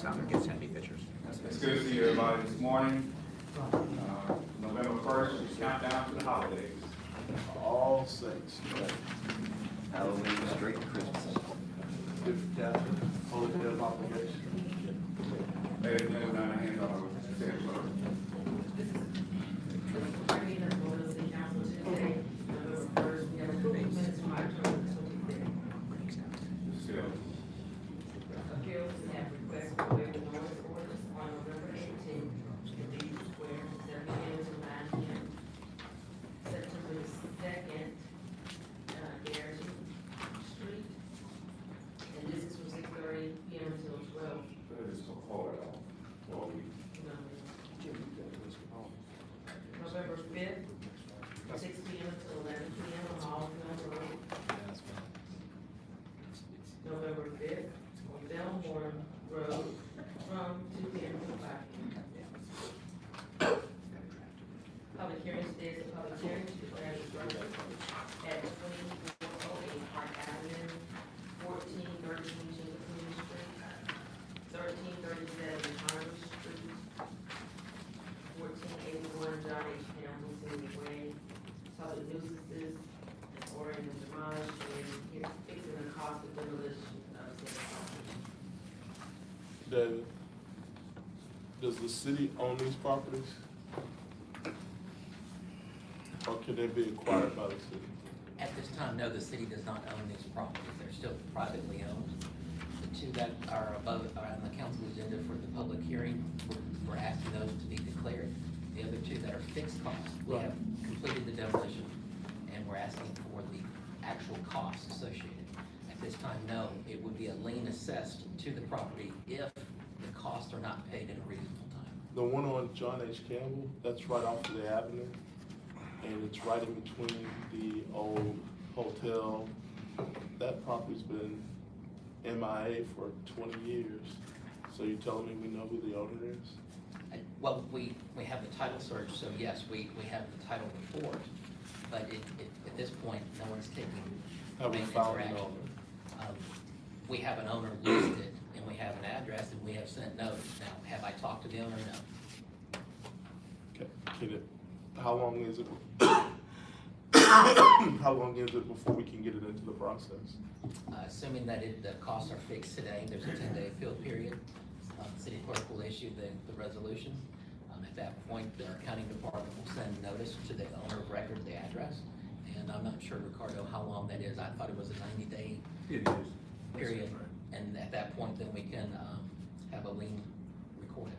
out and get send me pictures. It's good to see everybody this morning. November 1st, we count down to the holidays. All saints. Halloween straight to Christmas. Good Catholic, holy day of obligation. Ladies and gentlemen, I hand over to the clerk. Convening of the Board of City Council today, November 1st, we have approved minutes from October 25th. Still. Appeals, we have requests for waiver of notice orders on November 18th, Cathedral Square, 7 p.m. to 9 p.m. September 2nd, Garrison Street, and this is from 6:30 p.m. until 12. It's so hard. Well, we November 5th, 6 p.m. to 11 p.m. on Hallville Road. November 5th, on Belmore Road, from 2 p.m. to 5 p.m. Public hearing today is a public hearing to declare the road at 2408 Park Avenue, 1413 Chickapoo Street, 1337 Harvey Street, 1481 John H. Campbell City Way, public nuisances, and ordering the demolish and fixing the cost of demolition of said property. David, does the city own these properties? Or can they be acquired by the city? At this time, no, the city does not own these properties. They're still privately owned. The two that are above, are on the council agenda for the public hearing, we're asking those to be declared. The other two that are fixed costs, we have completed the demolition, and we're asking for the actual costs associated. At this time, no, it would be a lien assessed to the property if the costs are not paid in a reasonable time. The one on John H. Campbell, that's right off of the avenue, and it's right in between the old hotel. That property's been MIA for 20 years. So you're telling me we know who the owner is? Well, we have the title search, so yes, we have the title report, but at this point, no one's taking Have we maintenance found or an action. owner? We have an owner listed, and we have an address, and we have sent notice. Now, have I talked to the owner? No. Okay, can it, how long is it? How long is it before we can get it into the process? Assuming that the costs are fixed today, there's a 10-day appeal period. City clerk will issue the resolution. At that point, the accounting department will send notice to the owner of record of the address. And I'm not sure, Ricardo, how long that is. I thought it was a 90-day It is. period. And at that point, then we can have a lien recorded.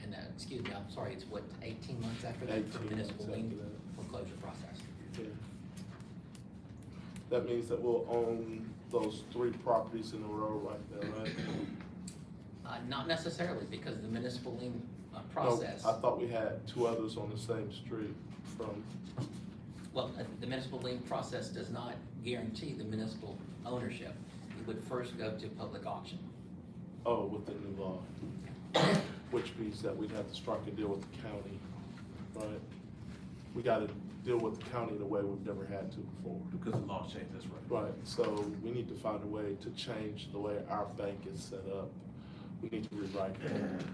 And, excuse me, I'm sorry, it's what, 18 months after that 18 for municipal months lien after that. foreclosure process? Yeah. That means that we'll own those 3 properties in a row right there, right? Not necessarily, because the municipal lien No, process, I thought we had 2 others on the same street from, well, the municipal lien process does not guarantee the municipal ownership. It would first go to public auction. oh, with the new law. Which means that we'd have to strike a deal with the county, right? We gotta deal with the county in a way we've never had to before. Because the law changed, that's right. Right, so we need to find a way to change the way our bank is set up. We need to rewrite that.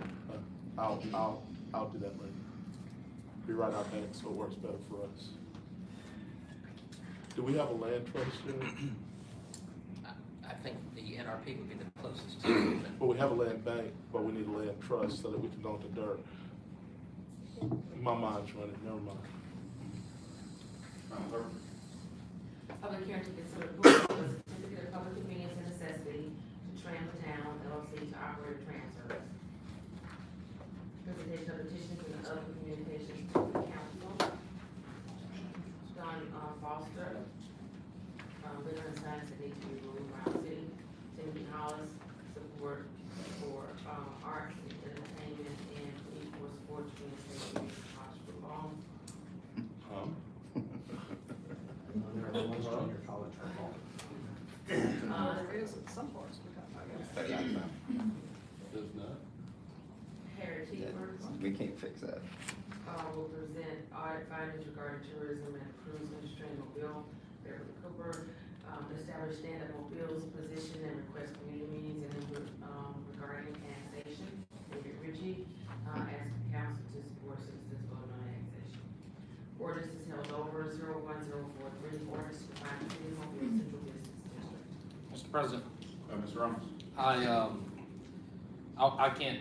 I'll do that later. Rewrite our bank so it works better for us. Do we have a land trust yet? I think the NRP would be the closest to it, but Well, we have a land bank, but we need a land trust so that we can own the dirt. My mind's running, never mind. Madam Clerk. Public hearing to consider approval of a certificate of public convenience and necessity to Town LLC to operate a tram service. Presentation of petition to the other communications to the council. Don Foster, liquor and signs that need to be removed around the city. Timothy Hollis, support for arts and entertainment and need for sports, real estate, college football. There is in some parts of the country. Does not? Harry Teeper, We can't fix that. will present audit findings regarding tourism and cruise industry and mobile. Beverly Cooper, establish stand-up mobile's position and request community meetings and regarding Mr. President, Mr. Ramos.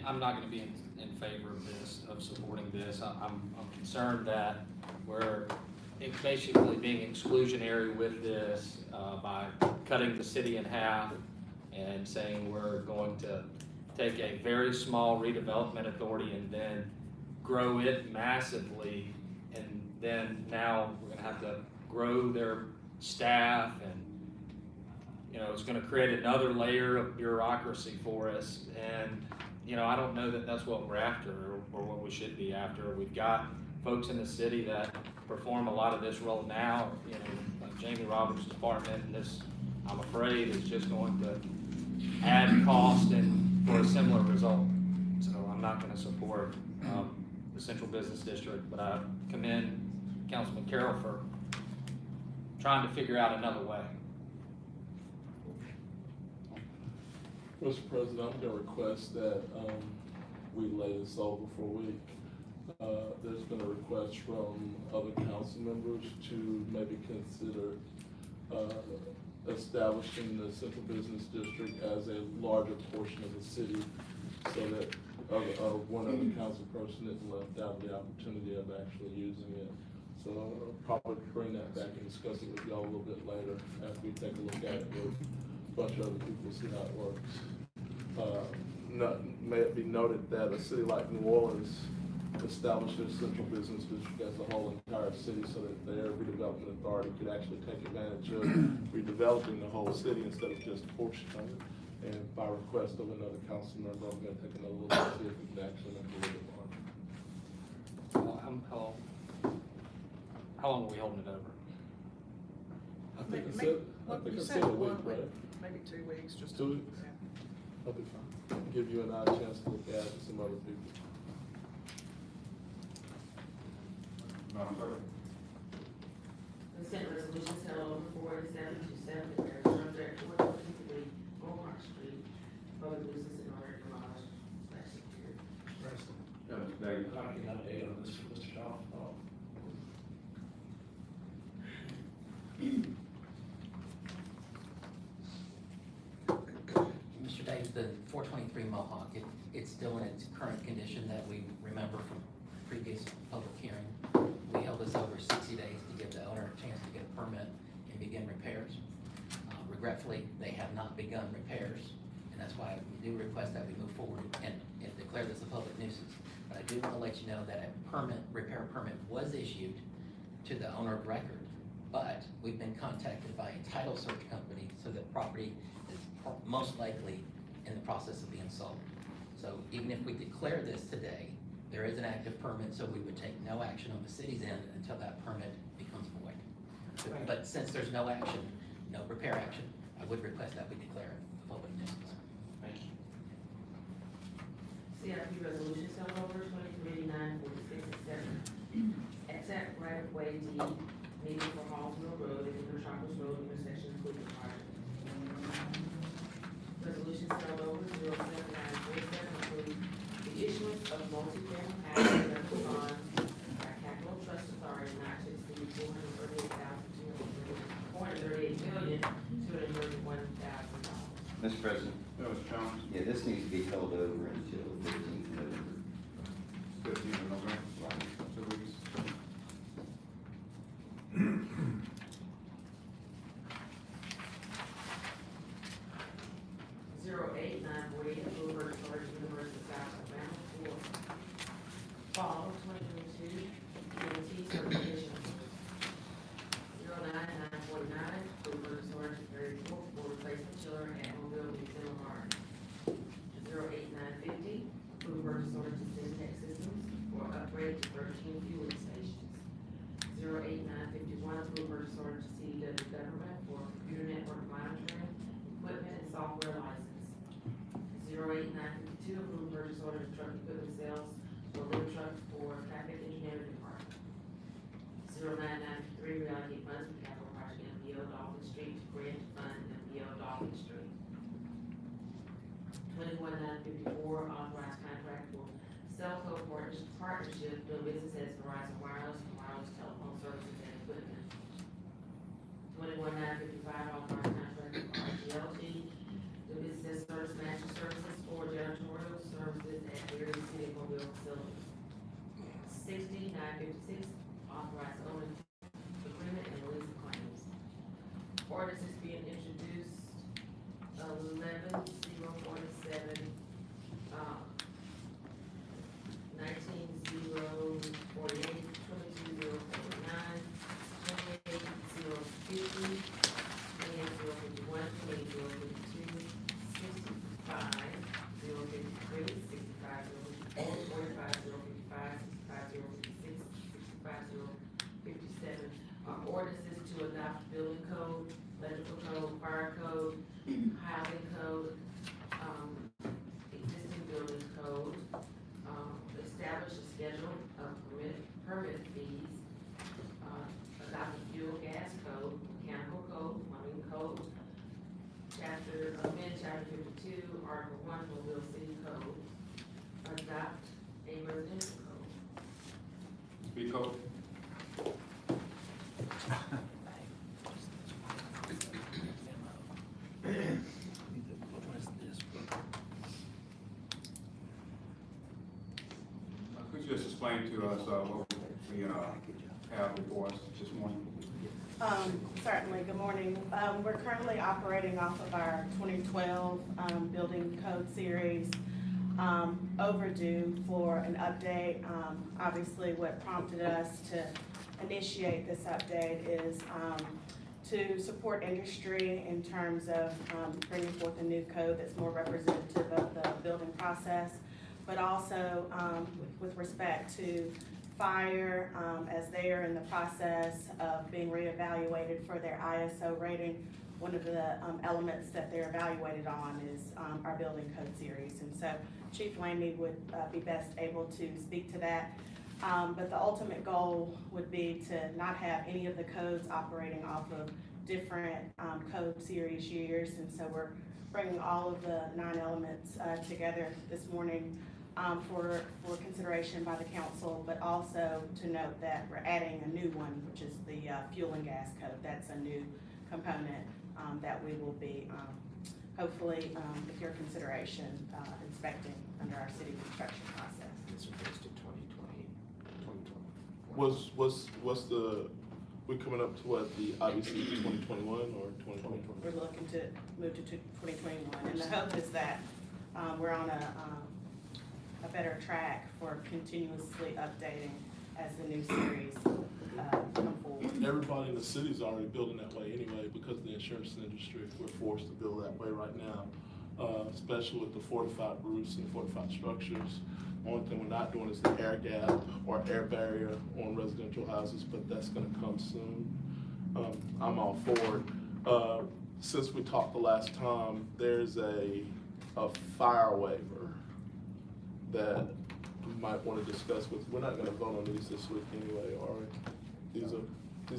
I'm not gonna be in favor of this, of supporting this. I'm concerned that we're basically being exclusionary with this, by cutting the city in half and saying we're going to take a very small redevelopment authority and then grow it massively. And then now we're gonna have to grow their staff and, you know, it's gonna create another layer of bureaucracy for us. And, you know, I don't know that that's what we're after or what we should be after. We've got folks in the city that perform a lot of this role now, you know, like Jamie Roberts' department, and this, I'm afraid, is just going to add cost and for a similar result. So I'm not gonna support, the Central Business District, but I commend Councilman Carroll for trying to figure out another way. Mr. President, I'm gonna request that, we lay this over for a week. There's been a request from other council members to maybe consider, establishing the Central Business District as a larger portion of the city, so that one other council person isn't left out of the opportunity of actually using it. So I'll probably bring that back and discuss it with y'all a little bit later after we take a look at it with a bunch of other people, see how it works. May it be noted that a city like New Orleans established a central business district as the whole entire city, so that their redevelopment authority could actually take advantage of redeveloping the whole city instead of just a portion of it. And by request of another council member, I'm gonna take another look and see if we can actually make it a little bit larger. How long are we holding it over? I think I You said a week, right? Maybe 2 weeks, just. 2 weeks? Yeah. I'll be fine. Give you and I a chance to look at it and some other people. Madam Clerk. Consent resolutions held over 4727, declaring subject 423 on Park Street, public nuisance in order to demolish / secure. President, Mr. Davis. I can update on this for Mr. Shaw. Mr. Davis, the 423 Mohawk, it's still in its current condition that we remember from previous public hearing. We held this over 60 days to give the owner a chance to get a permit and begin repairs. Regretfully, they have not begun repairs, and that's why we do request that we move forward and declare this a public nuisance. But I do want to let you know that a repair permit was issued to the owner of record, but we've been contacted by a title search company, so the property is most likely in the process of being sold. So even if we declare this today, there is an active permit, so we would take no action on the city's end until that permit becomes void. But since there's no action, no repair action, I would request that we declare it a public nuisance. Thank you. CIP resolutions held over 2389, 46, and 7. Accept right of way deed needed for Hallsville Road and Metropolis Road intersection improvement project. Resolutions held over 07947, approve the issuance of multi-family housing rental bonds by Capital Trust Authority not to exceed $438,231,231,000. Mr. President, Mr. Jones. yeah, this needs to be held over until 15th November. 15th of November. Right. 2 weeks. Zero eight nine forty, approve purchase order to University of South Alabama for fall 2022 DOT certification. 09949, approve purchase order to Perry Fork for replacement chiller at Mobile Museum of Art. 08950, approve purchase order to Syntec Systems for upgrade to 13 fueling stations. 08951, approve purchase order to CDW Government for computer network monitoring, equipment and software license. 08952, approve purchase order to truck equipment sales for lift trucks for traffic engineering department. 09953, reallocate funds from capital project MPO Dolphin Street to grant fund MPO Dolphin Street. 21954, authorized contract for Cellco partnership doing business as Verizon Wireless and wireless telephone services and equipment. 21955, authorized contract for GLT, the business service management services for janitorial services at various city of Mobile facilities. 6956, authorized owner agreement and release of claims. Ordinance is being introduced, 11-047, 19-048, 22-049, 28-050, 28-051, 28-052, 65-053, 65-054, 45-055, 65-056, 65-057, ordinances to adopt building code, electrical code, fire code, housing code, existing building code, establish a schedule of permit fees, adopt a fuel gas code, mechanical code, plumbing code, amend chapter 52, article 1, Mobile City Code, adopt a residential code. Speak up. Could you just explain to us, what we, have before us this morning? Certainly, good morning. We're currently operating off of our 2012 building code series, overdue for an update. Obviously, what prompted us to initiate this update is to support industry in terms of bringing forth a new code that's more representative of the building process, but also with respect to fire, as they are in the process of being reevaluated for their ISO rating. One of the elements that they're evaluated on is our building code series. And so Chief Lamy would be best able to speak to that. But the ultimate goal would be to not have any of the codes operating off of different code series years. And so we're bringing all of the 9 elements together this morning for consideration by the council, but also to note that we're adding a new one, which is the fuel and gas code. That's a new component that we will be hopefully, with your consideration, inspecting under our city construction process. This refers to 2020. What's the, we're coming up to what, the, obviously 2021 or 2020? We're looking to move to 2021, and the hope is that we're on a better track for continuously updating as the new series come forward. Everybody in the city's already building that way anyway because of the insurance industry. We're forced to build that way right now, especially with the fortified roofs and fortified structures. Only thing we're not doing is the air gap or air barrier on residential houses, but that's gonna come soon. I'm all for it. Since we talked the last time, there's a fire waiver that we might want to discuss with. We're not gonna vote on these this week anyway, are we? These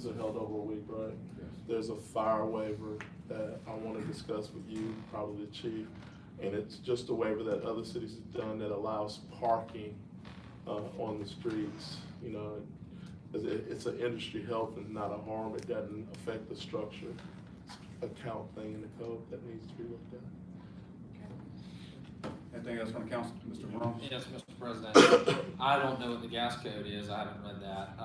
are held over a week, right? Yes. There's a fire waiver that I want to discuss with you, probably the chief, and it's just a waiver that other cities have done that allows parking on the streets. You know, it's an industry help and not a harm. It doesn't affect the structure. It's a count thing in the code that needs to be looked at. Anything else from the council, Mr. Brown? Yes, Mr. President. I don't know what the gas code is. I haven't read that.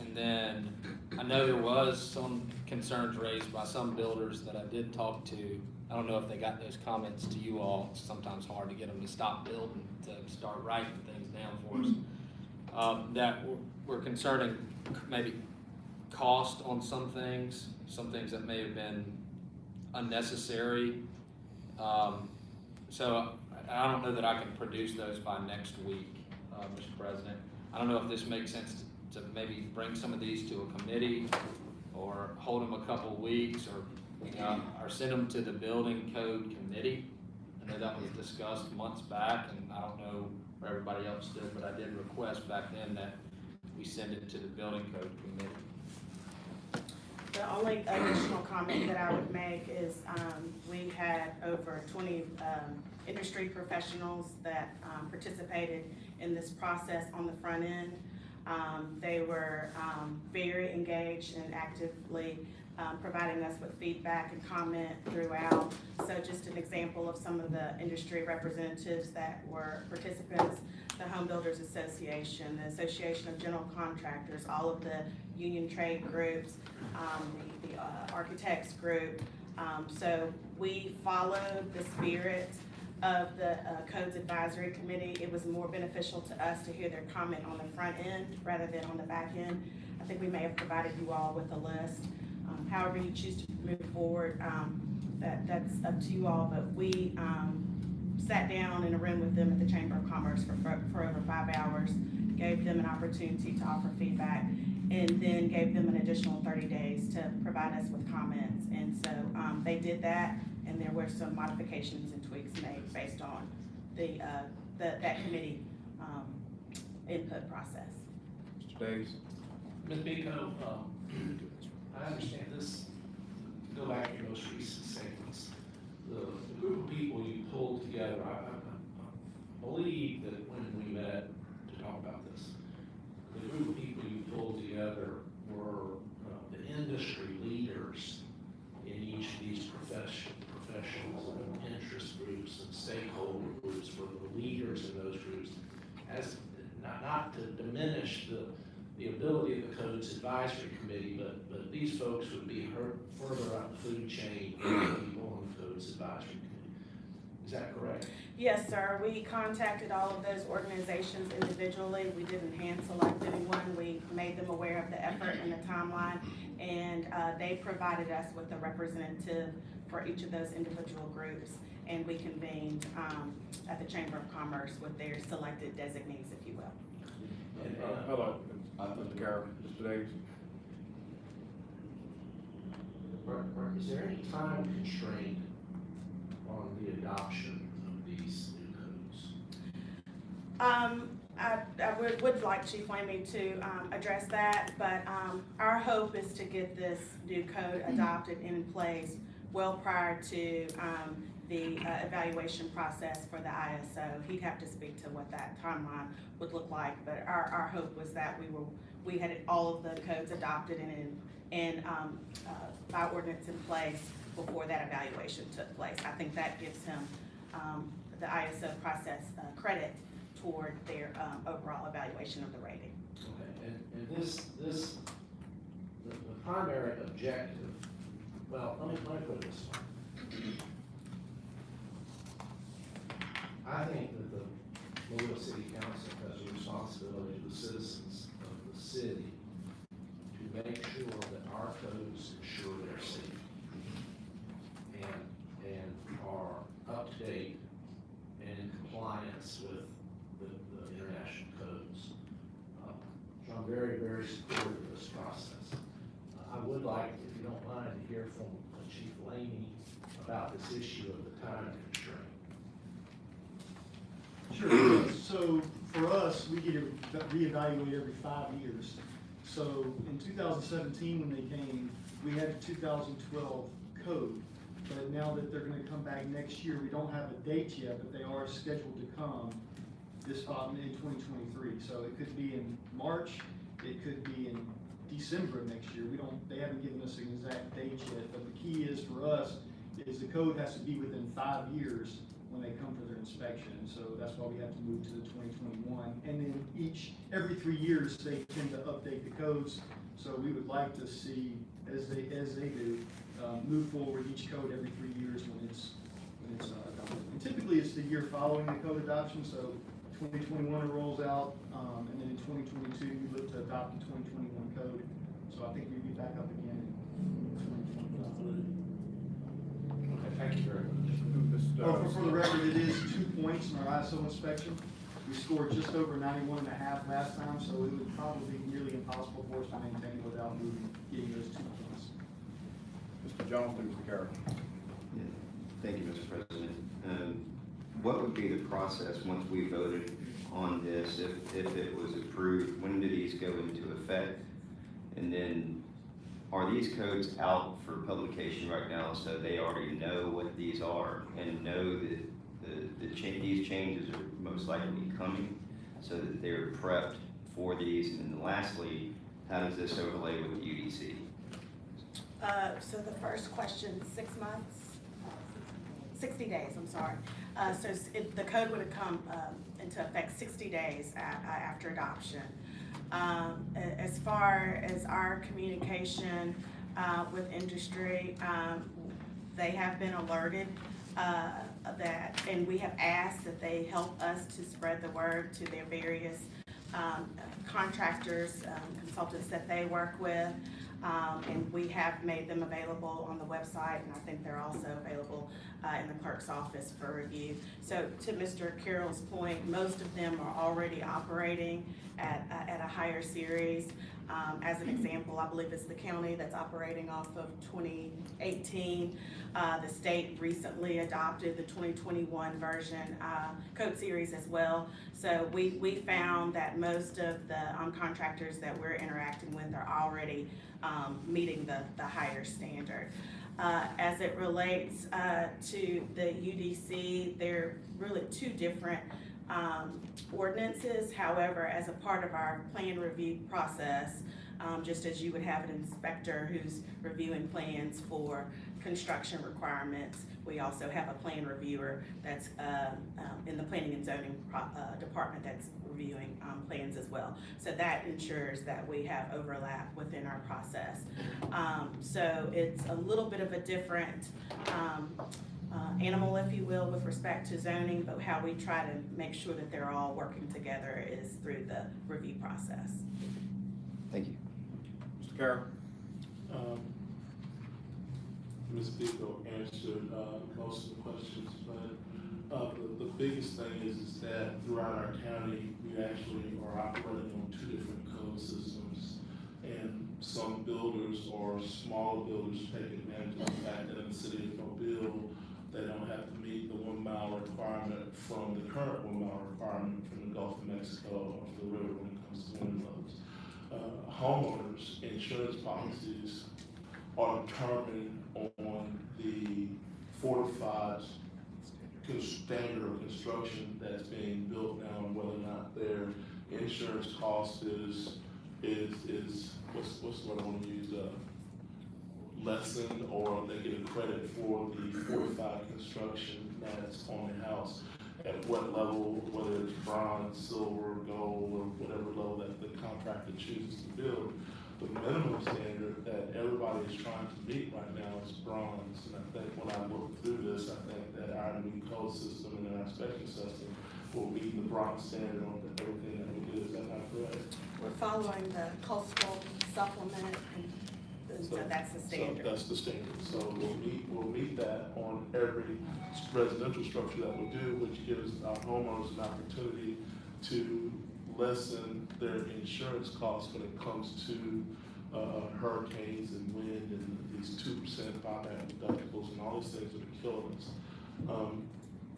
And then I know there was some concerns raised by some builders that I did talk to. I don't know if they got those comments to you all. It's sometimes hard to get them to stop building, to start writing things down for us. That we're concerning maybe cost on some things that may have been unnecessary. So I don't know that I can produce those by next week, Mr. President. I don't know if this makes sense to maybe bring some of these to a committee or hold them a couple weeks or send them to the building code committee. I know that was discussed months back and I don't know where everybody else did, but I did request back then that we send it to the building code committee. The only additional comment that I would make is we had over 20 industry professionals that participated in this process on the front end. They were very engaged and actively providing us with feedback and comment throughout. So just an example of some of the industry representatives that were participants: the Home Builders Association, the Association of General Contractors, all of the union trade groups, the architects group. So we followed the spirit of the Codes Advisory Committee. It was more beneficial to us to hear their comment on the front end rather than on the back end. I think we may have provided you all with a list. However you choose to move forward, that's up to you all, but we sat down in a room with them at the Chamber of Commerce for over 5 hours, gave them an opportunity to offer feedback, and then gave them an additional 30 days to provide us with comments. And so they did that, and there were some modifications and tweaks made based on that committee input process. Mr. Davis? Ms. Biko, I understand this, go back to your most recent statements. The group of people you pulled together, I believe that when we met to talk about this, the group of people you pulled together were the industry leaders in each of these professionals and interest groups and stakeholder groups, were the leaders in those groups. As not to diminish the ability of the Codes Advisory Committee, but these folks would be further up the food chain than the people on the Codes Advisory Committee. Is that correct? Yes, sir. We contacted all of those organizations individually. We didn't hand select anyone. We made them aware of the effort and the timeline, and they provided us with a representative for each of those individual groups, and we convened at the Chamber of Commerce with their selected designees, if you will. Hello, Mr. Carroll, Mr. Davis? Is there any time constraint on the adoption of these new codes? I would like Chief Lamy to address that, but our hope is to get this new code adopted and in place well prior to the evaluation process for the ISO. He'd have to speak to what that timeline would look like, but our hope was that we had all of the codes adopted and by ordinance in place before that evaluation took place. I think that gives him the ISO process credit toward their overall evaluation of the rating. Okay, and the primary objective, well, let me put it this way. I think that the Mobile City Council has a responsibility to the citizens of the city to make sure that our codes ensure their safety and are up to date and in compliance with the international codes. So I'm very, very supportive of this process. I would like, if you don't mind, to hear from Chief Lamy about this issue of the time constraint. Sure. So for us, we get reevaluate every 5 years. So in 2017, when they came, we had a 2012 code. But now that they're going to come back next year, we don't have a date yet, but they are scheduled to come this in 2023. So it could be in March, it could be in December of next year. They haven't given us an exact date yet. But the key is for us is the code has to be within 5 years when they come for their inspection. So that's why we have to move to the 2021. And then every 3 years, they tend to update the codes. So we would like to see, as they do, move forward each code every 3 years when it's adopted. And typically, it's the year following the code adoption. So 2021 rolls out, and then in 2022, we look to adopt the 2021 code. So I think we'd be back up again in 2025. Okay, thank you very much. For the record, it is 2 points in our ISO inspection. We scored just over 91.5 last time, so it would probably be nearly impossible for us to maintain without getting those 2 points. Mr. Jones, Mr. Carroll? Yeah. Thank you, Mr. President. What would be the process once we voted on this, if it was approved? When do these go into effect? And then are these codes out for publication right now so they already know what these are and know that these changes are most likely coming so that they're prepped for these? And then lastly, how does this overlay with the UDC? So the first question, 6 months? 60 days, I'm sorry. The code would have come into effect 60 days after adoption. As far as our communication with industry, they have been alerted that, and we have asked that they help us to spread the word to their various contractors, consultants that they work with. And we have made them available on the website, and I think they're also available in the clerk's office for review. So to Mr. Carroll's point, most of them are already operating at a higher series. As an example, I believe it's the county that's operating off of 2018. The state recently adopted the 2021 version code series as well. So we found that most of the contractors that we're interacting with are already meeting the higher standard. As it relates to the UDC, they're really two different ordinances. However, as a part of our plan review process, just as you would have an inspector who's reviewing plans for construction requirements, we also have a plan reviewer that's in the planning and zoning department that's reviewing plans as well. So that ensures that we have overlap within our process. So it's a little bit of a different animal, if you will, with respect to zoning, but how we try to make sure that they're all working together is through the review process. Thank you. Mr. Carroll? Ms. Pico answered most of the questions, but the biggest thing is that throughout our county, we actually are operating on 2 different code systems. And some builders or smaller builders take advantage of the fact that in the city of Mobile, they don't have to meet the 1 mile requirement from the current 1 mile requirement from the Gulf of Mexico or the river when it comes to wind loads. Homeowners' insurance policies are determined on the fortified standard of construction that's being built now, and whether or not their insurance cost is what's the word I want to use, lessened, or they get a credit for the fortified construction that's on the house. At what level, whether it's bronze, silver, gold, or whatever level that the contractor chooses to build, the minimum standard that everybody is trying to meet right now is bronze. And I think when I look through this, I think that our new code system and our inspection system will meet the bronze standard on everything that we do. Is that not correct? We're following the coastal supplement, and so that's the standard. So that's the standard. So we'll meet that on every residential structure that we do, which gives our homeowners an opportunity to lessen their insurance costs when it comes to hurricanes and wind and these 2% buyback deductibles and all these things that are killing us.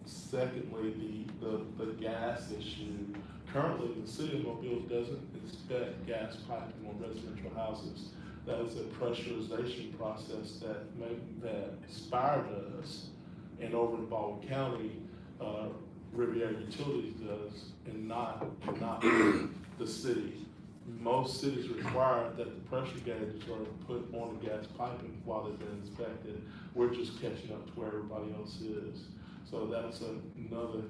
Secondly, the gas issue. Currently, the city of Mobile doesn't inspect gas piping on residential houses. That is a pressurization process that Spire does, and over in Baldwin County, Riviera Utilities does, and not the city. Most cities require that the pressure gauges are put on the gas piping while they've been inspected. We're just catching up to where everybody else is. So that's another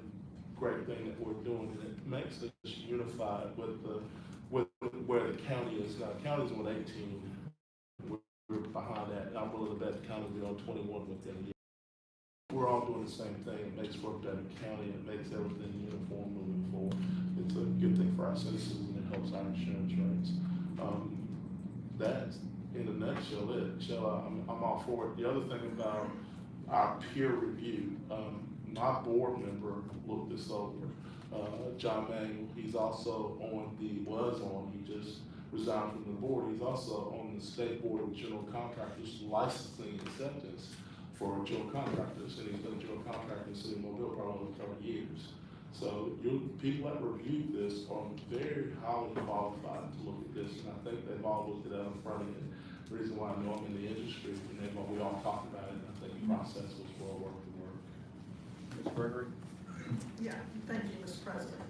great thing that we're doing, and it makes us unified with where the county is now. The county's on 18. We're behind that. I'm willing to bet the county will be on 21 within a year. We're all doing the same thing. It makes work better county. It makes everything uniform moving forward. It's a good thing for our citizens, and it helps our insurance rates. That's in a nutshell it. I'm all for it. The other thing about our peer review, my board member looked this over. John Manuel, he's also he just resigned from the board. He's also on the state board of general contractors licensing acceptance for general contractors, and he's been a general contractor in the city of Mobile for over 30 years. So people that reviewed this are very highly qualified to look at this, and I think they've all looked at it in front of it. The reason why I know I'm in the industry, and we all talked about it, and I think the process was well worth the work. Ms. Gregory? Yeah, thank you, Mr. President.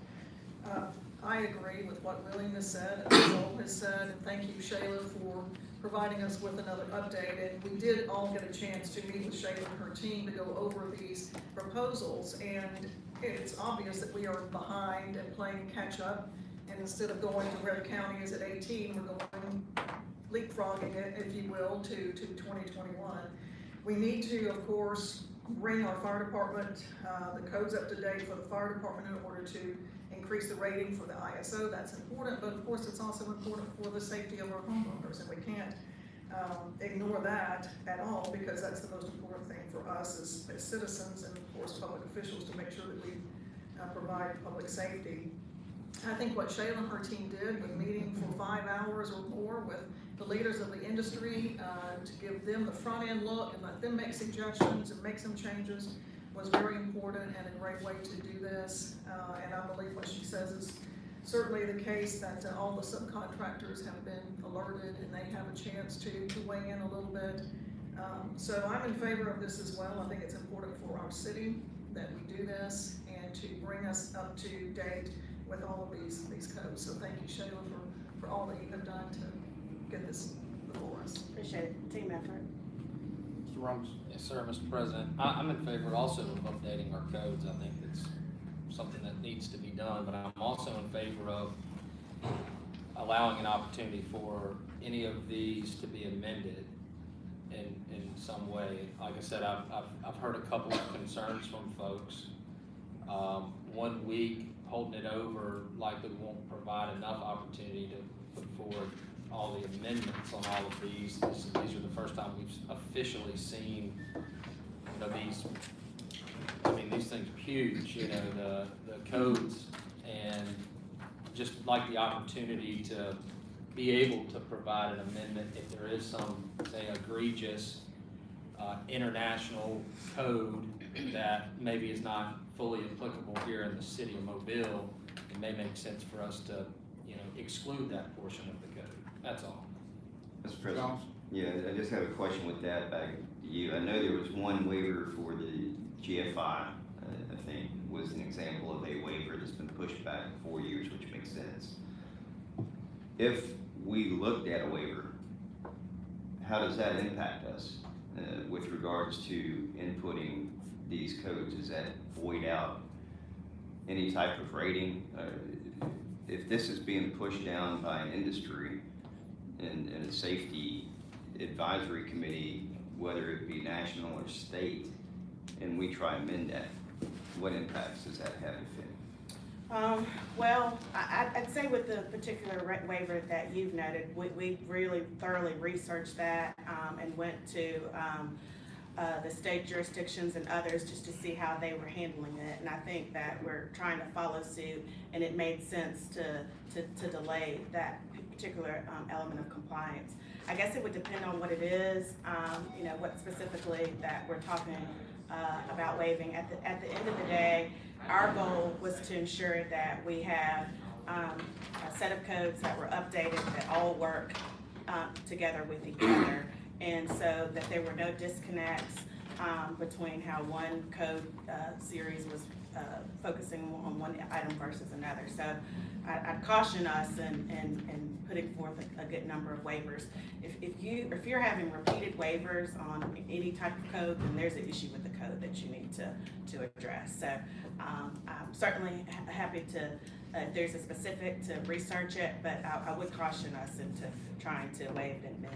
I agree with what William has said and Joel has said, and thank you, Shayla, for providing us with another update. And we did all get a chance to meet with Shayla and her team to go over these proposals. And it's obvious that we are behind and playing catch up. And instead of going to where the county is at 18, we're going leapfrogging it, if you will, to 2021. We need to, of course, bring our fire department, the codes up to date for the fire department in order to increase the rating for the ISO. That's important, but of course, it's also important for the safety of our homeowners, and we can't ignore that at all, because that's the most important thing for us as citizens and of course public officials, to make sure that we provide public safety. I think what Shayla and her team did with meeting for 5 hours or more with the leaders of the industry to give them the front end look and let them make suggestions and make some changes was very important and a great way to do this. And I believe what she says is certainly the case, that all the subcontractors have been alerted and they have a chance to weigh in a little bit. So I'm in favor of this as well. I think it's important for our city that we do this and to bring us up to date with all of these codes. So thank you, Shayla, for all that you have done to get this before us. Appreciate it, team effort. Mr. Ramos? Yes, sir, Mr. President. I'm in favor also of updating our codes. I think it's something that needs to be done, but I'm also in favor of allowing an opportunity for any of these to be amended in some way. Like I said, I've heard a couple of concerns from folks. 1 week holding it over likely won't provide enough opportunity to put forward all the amendments on all of these. These are the first time we've officially seen, these, these things are huge, the codes, and just like the opportunity to be able to provide an amendment if there is some, say, egregious international code that maybe is not fully applicable here in the city of Mobile. It may make sense for us to, exclude that portion of the code. That's all. Mr. President? Yeah, I just have a question with that back to you. I know there was one waiver for the GFI, I think, was an example of a waiver that's been pushed back 4 years, which makes sense. If we looked at a waiver, how does that impact us with regards to inputting these codes? Does that void out any type of rating? If this is being pushed down by an industry and a safety advisory committee, whether it be national or state, and we try and amend that, what impacts does that have, if any? Well, I'd say with the particular waiver that you've noted, we really thoroughly researched that and went to the state jurisdictions and others just to see how they were handling it. And I think that we're trying to follow suit, and it made sense to delay that particular element of compliance. I guess it would depend on what it is, what specifically that we're talking about waiving. At the end of the day, our goal was to ensure that we have a set of codes that were updated, that all work together with each other, and so that there were no disconnects between how one code series was focusing on one item versus another. So I'd caution us in putting forth a good number of waivers. If you're having repeated waivers on any type of code, then there's an issue with the code that you need to address. So I'm certainly happy to, if there's a specific, to research it, but I would caution us into trying to waive it in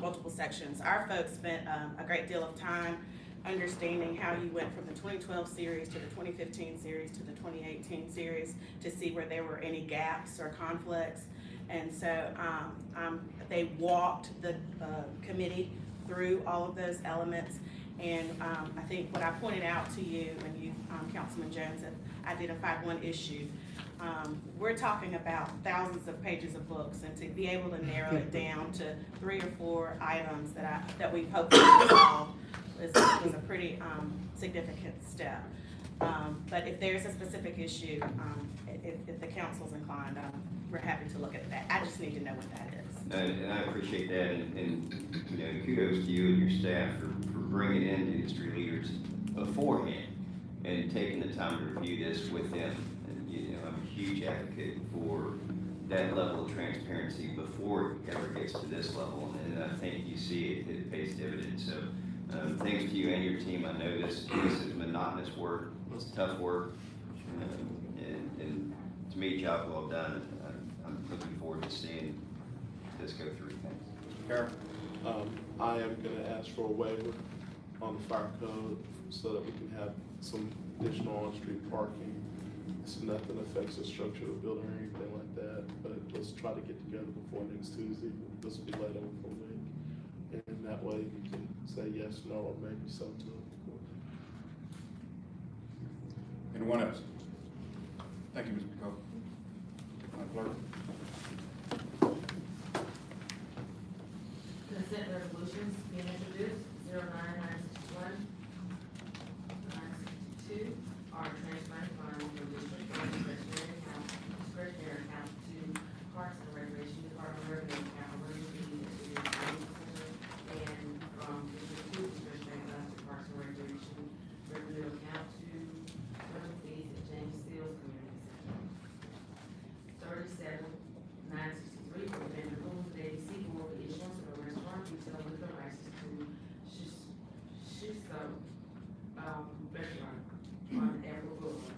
multiple sections. Our folks spent a great deal of time understanding how you went from the 2012 series to the 2015 series to the 2018 series to see where there were any gaps or conflicts. And so they walked the committee through all of those elements. And I think what I pointed out to you, and you, Councilman Jones, have identified one issue. We're talking about thousands of pages of books, and to be able to narrow it down to 3 or 4 items that we've hopefully resolved was a pretty significant step. But if there's a specific issue, if the council's inclined, we're happy to look at that. I just need to know what that is. And I appreciate that, and kudos to you and your staff for bringing in industry leaders beforehand and taking the time to review this with them. And I'm a huge advocate for that level of transparency before it ever gets to this level, and I think you see it pays dividends. So, thanks to you and your team. I know this is monotonous work, it's tough work, and to me, job well done. I'm looking forward to seeing this go through. Karen? I am gonna ask for a waiver on the fire code so that we can have some additional on-street parking. So nothing affects the structure of the building or anything like that, but let's try to get together before next Tuesday. This will be laid over for a week. And that way we can say yes, no, or maybe something to it. Anyone else? Thank you, Mr. McCullough. Madam Clerk? Consent resolutions being introduced, 09961, 962, are transferring funds from district and discretionary account to Parks and Recreation Department revenue account, emergency and from district two discretionary funds to Parks and Recreation revenue account to rental fees at James Steele Community Center. 37963, for vendor rules, the ABC board for issuance of a restaurant retail liquor license to Shisco, restaurant on April Boulevard.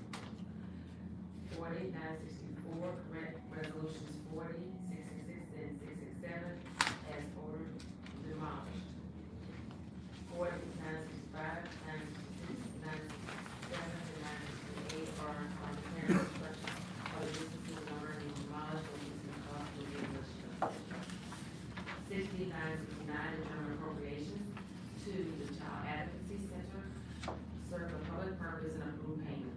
48964, correct resolutions 40, 666, and 667 as ordered demolished. 48965, 966, 967, and 968 are declaring construction of the businesses already demolished or leasing cost of demolition. 6969, determine appropriations to the Child Advocacy Center, serve a public purpose and approve payment.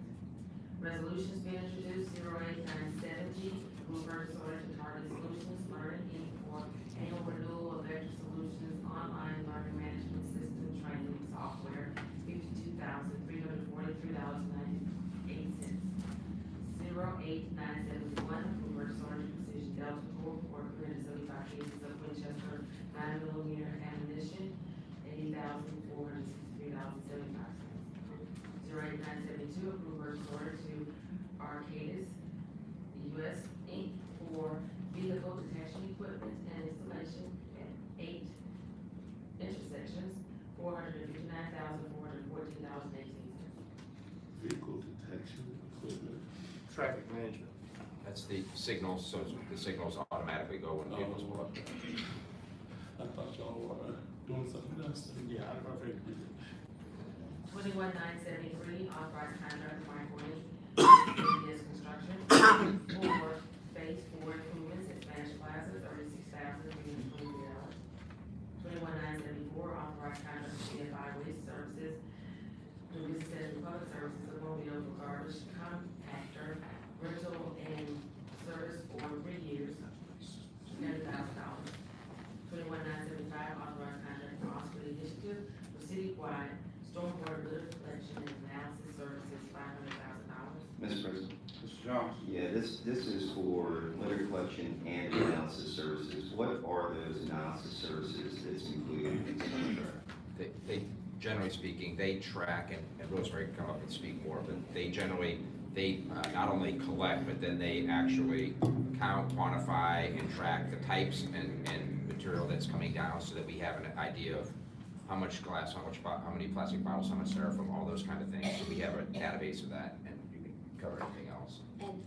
Resolutions being introduced, 0897G, approve purchase order to Target Solutions Learning Inc. for annual renewal of Vector Solutions online learning management system training software, $52,343.98. 08971, approve purchase order to Precision Delta Corp. for 375 cases of Winchester 9mm ammunition, $80,463.75. 08972, approve purchase order to Arcadis US Inc. for vehicle detection equipment and installation at 8 intersections, $459,414.18. Vehicle detection equipment. Traffic management. That's the signals, so the signals automatically go when vehicles pull up. I thought y'all were doing something else. Yeah, I don't think we did. 21973, authorized contract with Mike Williams, CBS Construction, for phase 4 improvements at Spanish Plaza, $36,323. 21974, authorized contract with CFI Waste Services, the Business and Public Services, automobile for garbage compactor, rental and service for 3 years, $30,000. 21975, authorized contract for Oscar Initiative for citywide stormwater litter collection and analysis services, $500,000. Mr. President? Mr. Jones? Yeah, this is for litter collection and analysis services. What are those analysis services that's included in this contract? They generally speaking, they track, and Rosemary can come up and speak more, but they generally, not only collect, but then they actually count, quantify, and track the types and material that's coming down so that we have an idea of how much glass, how many plastic bottles, how much styrofoam, all those kind of things. So we have a database of that, and you can cover anything else. And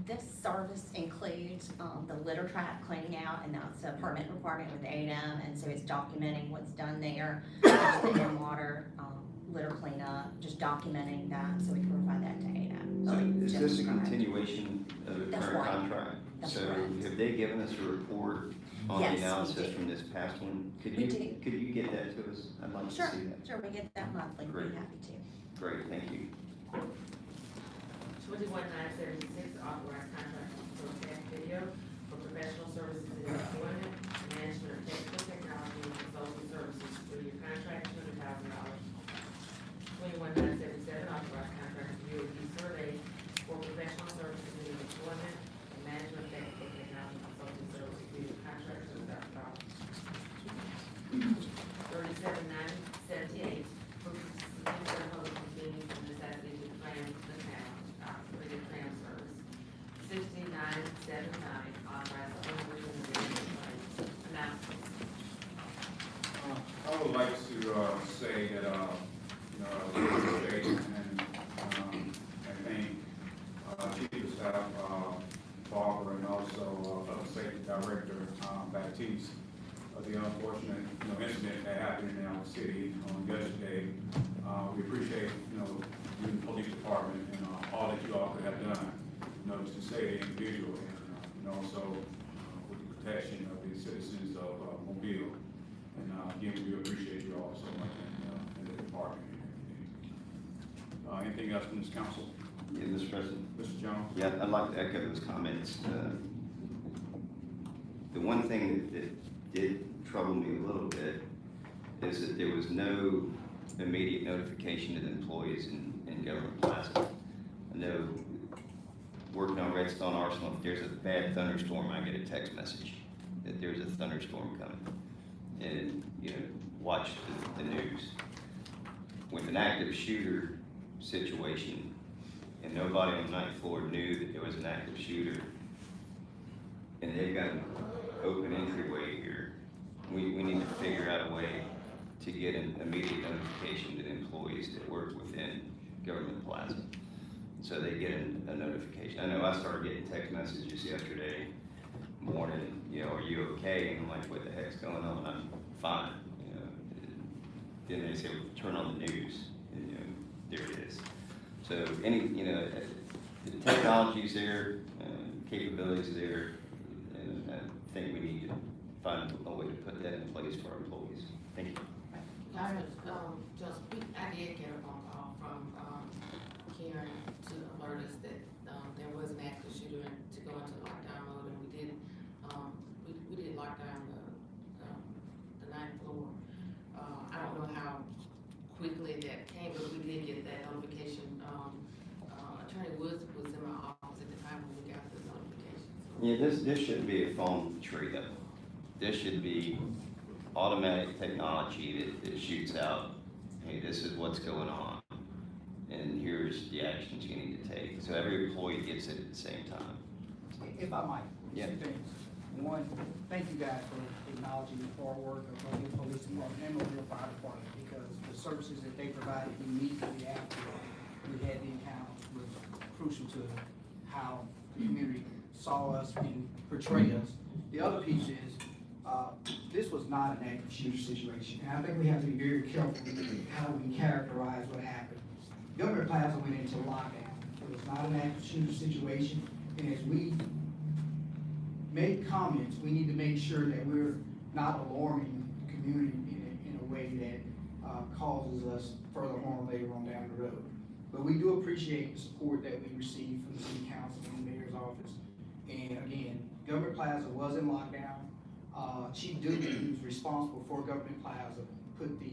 this service includes the litter track cleaning out, and that's a permit requirement with ADM, and so it's documenting what's done there, the in-water litter cleanup, just documenting that so we can provide that to ADM. So is this a Correct. continuation of the That's current right. contract? That's So correct. have they given us a report on Yes, the we analysis do. from this past one? We do. Could you get that to us? I'd like to Sure, see that. sure, we get that monthly, we'd Great. be happy to. Great, thank you. 21976, authorized contract for tech video for professional services in employment, management of technical technology and consulting services, 3-year contract, $200,000. 21977, authorized contract for UAP survey for professional services in employment and management of technical technology and consulting services, 3-year contract, $200,000. 37978, for public convenience and necessity to plan the town, operated plan service. 6979, say that, we appreciate and thank, Chief of Staff, Barbara, and also, Public Safety Director, Baptiste, of the unfortunate, incident that happened in our city on yesterday. We appreciate, you, the police department and, all that you all could have done, to save the individual and also, with the protection of the citizens of, Mobile. And, again, we appreciate you all so much and the department and everything. Anything else from this council? Yeah, Mr. President. Mr. Jones? Yeah, I'd like to echo those comments. The one thing that did trouble me a little bit is that there was no immediate notification to the employees in Government Plaza. I know, working on Redstone Arsenal, if there's a bad thunderstorm, I get a text message that there's a thunderstorm coming. And, watch the news. With an active shooter situation, and nobody on the ninth floor knew that there was an active shooter, and they've got an open entryway here, we need to figure out a way to get an immediate notification to the employees that work within Government Plaza, so they get a notification. I know I started getting text messages yesterday morning, are you okay? And I'm like, what the heck's going on? I'm fine, Then they say, well, turn on the news, and there it is. So the technology's there, capabilities there, and I think we need to find a way to put that in place for our employees. Thank you. I did get a phone call from, Karen to alert us that, there was an active shooter and to go into lockdown mode, and we did, we did lock down the ninth floor. I don't know how quickly that came, but we did get that notification. Attorney Woods was in my office at the time when we got the notification. So. Yeah, this shouldn't be a phone tree though. This should be automatic technology that shoots out, hey, this is what's going on, and here's the actions you need to take. So every employee gets it at the same time. If I might, Yeah. two things. One, thank you guys for acknowledging the hard work of the police department and Mobile Fire Department, because the services that they provided immediately after we had the encounter was crucial to how the community saw us and portrayed us. The other piece is, this was not an active shooter situation, and I think we have to be very careful how we characterize what happened. Government Plaza went into lockdown. It was not an active shooter situation, and as we make comments, we need to make sure that we're not alarming the community in a way that causes us further harm later on down the road. But we do appreciate the support that we received from the city council and the mayor's office. And again, Government Plaza was in lockdown. Chief Duke, who's responsible for Government Plaza, put the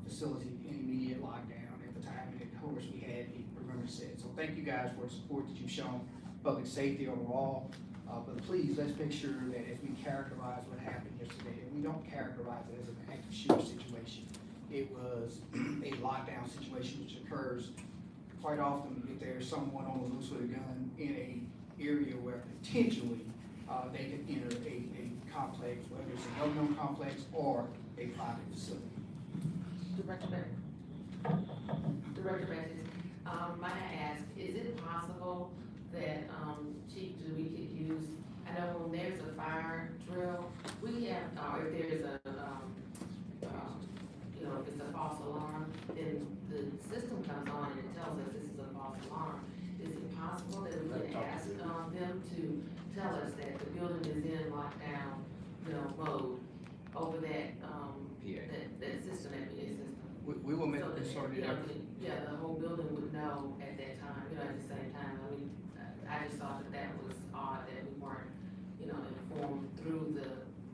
facility in immediate lockdown at the time, and of course we had the perimeter set. So thank you guys for the support that you've shown public safety overall. But please, let's make sure that as we characterize what happened yesterday, that we don't characterize it as an active shooter situation. It was a lockdown situation which occurs quite often if there's someone on the loose with a gun in a area where potentially they could enter a complex, whether it's a government complex or a private facility. Director Baptiste, might I ask, is it possible that, Chief, we could use, I know when there's a fire drill, we have, if there's a, if it's a false alarm, then the system comes on and it tells us this is a false alarm. Is it possible that we could ask, them to tell us that the building is in lockdown, mode over that, that system, that PA system? We will make So a that, concerted effort. Yeah, the whole building would know at that time, at the same time. I mean, I just thought that was odd that we weren't, informed through the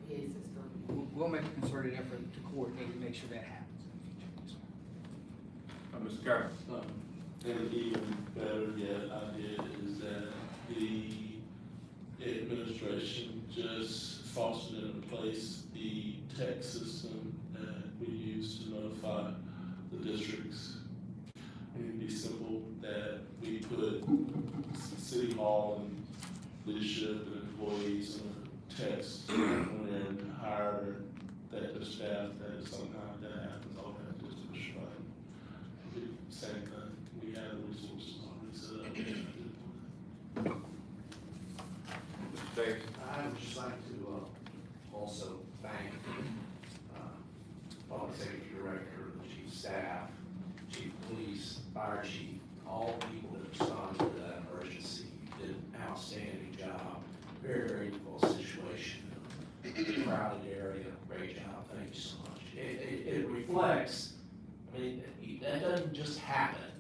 PA system. We'll make a concerted effort to coordinate and make sure that happens. Mr. Carter? And even better yet, I did, is that the administration just fostered into place the text system that we use to notify the districts. It'd be simple that we put City Hall and leadership and employees on a text and hire that the staff that if something like that happens, all that same thing. We had the resources already set up. Mr. Davis? I would just like to, also thank, Public Safety Director, the Chief of Staff, Chief of Police, Fire Chief, all people that responded to that emergency. You did an outstanding job. Very, very difficult situation. Crowded area, great job. Thank you so much. It reflects, I mean, that doesn't just happen.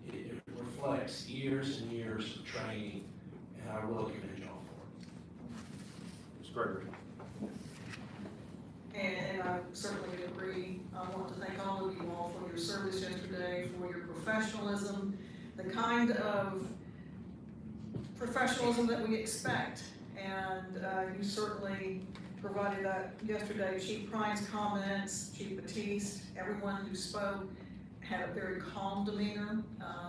It reflects years and years of training, and I really commend y'all for it. Mr. Gregory? And I certainly agree. I want to thank all of you all for your service yesterday, for your professionalism, the kind of professionalism that we expect. And you certainly provided that yesterday. Chief Prine's comments, Chief Batiste, everyone who spoke had a very calm demeanor.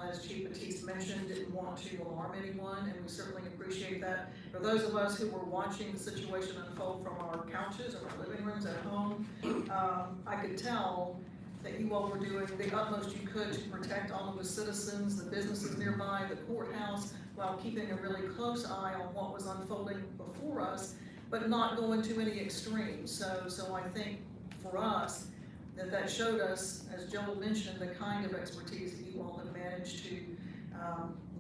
As Chief Batiste mentioned, didn't want to alarm anyone, and we certainly appreciate that. For those of us who were watching the situation unfold from our couches or our living rooms at home, I could tell that you all were doing the utmost you could to protect all of the citizens, the businesses nearby, the courthouse, while keeping a really close eye on what was unfolding before us, but not going to any extremes. So I think for us, that showed us, as Joel mentioned, the kind of expertise that you all have managed to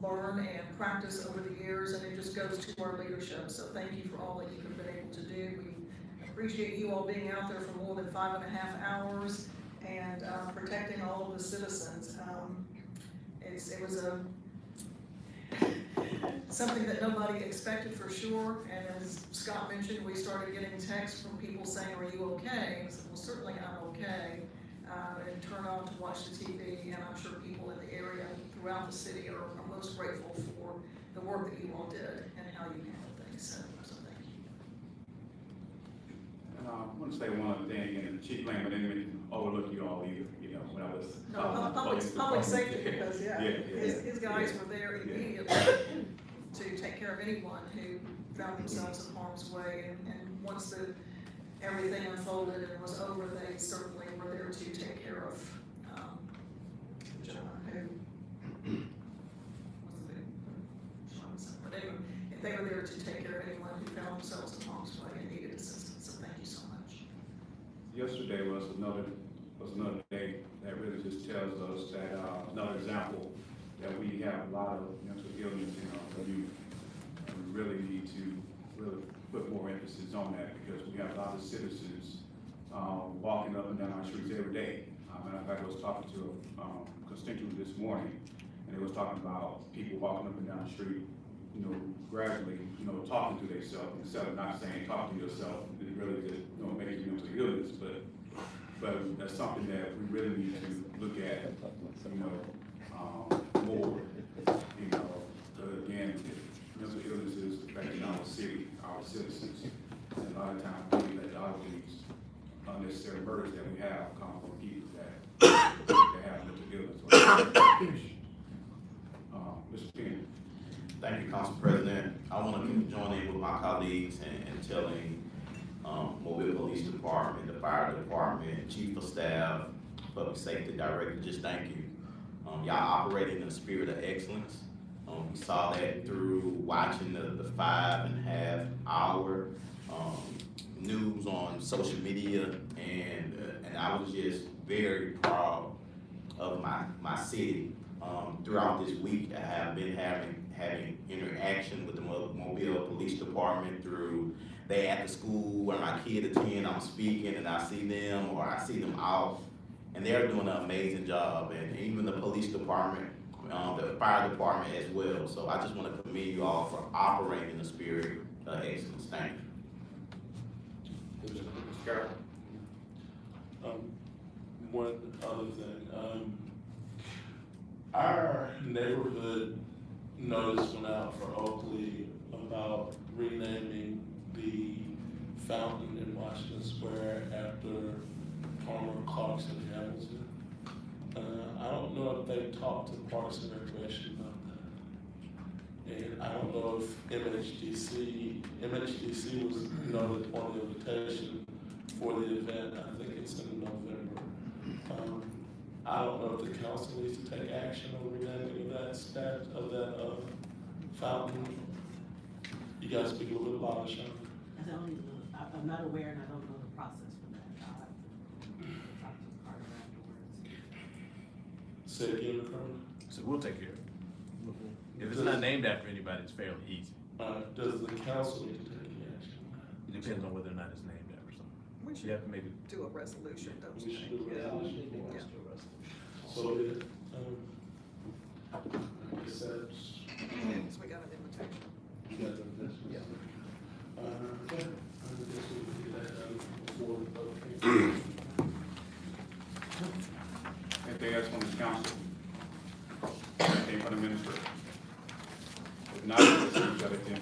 learn and practice over the years, and it just goes to our leadership. So thank you for all that you have been able to do. We appreciate you all being out there for more than 5.5 hours and protecting all of the citizens. It was something that nobody expected for sure, and as Scott mentioned, we started getting texts from people saying, "Are you okay?" And I said, "Well, certainly I'm okay," and turn on to watch the TV, and I'm sure people in the area throughout the city are most grateful for the work that you all did and how you handled things, so thank you. And I want to say one other thing, and Chief Lane, but didn't mean to overlook you all either, you know, when I was. Public safety, because, Yeah. his guys were there immediately to take care of anyone who found themselves in harm's way, and once everything unfolded and was over, they certainly were there to take care of, the gentleman who, but anyway, they were there to take care of anyone who found themselves in harm's way and needed assistance, so thank you so much. Yesterday was another day that really just tells us that, another example that we have a lot of mental illness in our youth. And we really need to really put more emphasis on that, because we have a lot of citizens, walking up and down our streets every day. Matter of fact, I was talking to a constituent this morning, and they was talking about people walking up and down the street, you know, gradually, you know, talking to themselves, instead of not saying, talk to yourself, it really just, you know, makes you mental illness, but that's something that we really need to look at, you know, more, you know, again, mental illness is affecting our city, our citizens, and a lot of times we let a lot of these unnecessary murders that we have come from people that have mental illness. Mr. Penn. Thank you, Council President. I want to join in with my colleagues in telling Mobile Police Department, the Fire Department, Chief of Staff, Public Safety Director, just thank you. Y'all operating in a spirit of excellence. We saw that through watching the 5.5 hour news on social media, and I was just very proud of my city. Throughout this week, I have been having interaction with the Mobile Police Department through they at the school where my kid attend, I'm speaking and I see them or I see them out, and they're doing an amazing job, and even the police department, the fire department as well. So I just want to commend you all for operating in the spirit of excellence. Thank you. Mr. Carroll. One other thing, our neighborhood notice went out for Oakley about renaming the fountain in Washington Square after Palmer Clarkson Hamilton. I don't know if they talked to Parks and Recreation about that. And I don't know if MHDC was noted on the invitation for the event. I think it's in November. I don't know if the council needs to take action on renaming that fountain. You guys speak a little bit louder, Sean. I don't even know, I'm not aware and I don't know the process for that. I'll have to talk to Carter afterwards. Say it again, Colonel. So we'll take care of it. If it's not named after anybody, it's fairly easy. Does the council need to take any action? It depends on whether or not it's named after something. We You should have to maybe, do a resolution, don't We you should think? do a Yeah. resolution. Yeah. So, I guess that's, Because we got an invitation. you got the Yeah. I guess we can do that before the vote. Anything else from the council? Anything from the minister? If not, let's see each other again.